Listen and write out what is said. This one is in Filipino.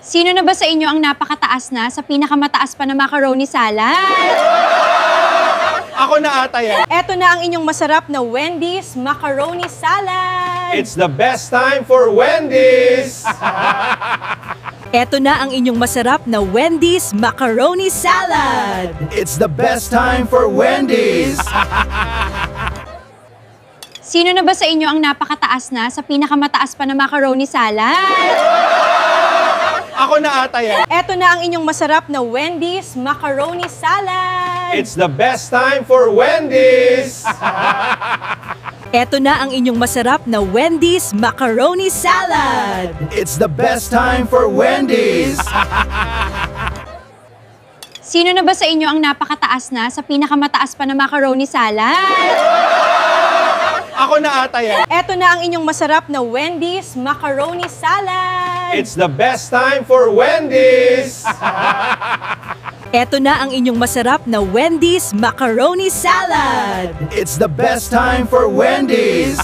Sino na ba sa inyo ang napakataas na sa pinakamataas pa na macaroni salad? Ako na ata yan. Eto na ang inyong masarap na Wendy's Macaroni Salad! It's the best time for Wendy's! Eto na ang inyong masarap na Wendy's Macaroni Salad! It's the best time for Wendy's! Sino na ba sa inyo ang napakataas na sa pinakamataas pa na macaroni salad? Ako na ata yan. Eto na ang inyong masarap na Wendy's Macaroni Salad! It's the best time for Wendy's! Eto na ang inyong masarap na Wendy's Macaroni Salad! It's the best time for Wendy's! Sino na ba sa inyo ang napakataas na sa pinakamataas pa na macaroni salad? Ako na ata yan. Eto na ang inyong masarap na Wendy's Macaroni Salad! It's the best time for Wendy's! Eto na ang inyong masarap na Wendy's Macaroni Salad! It's the best time for Wendy's!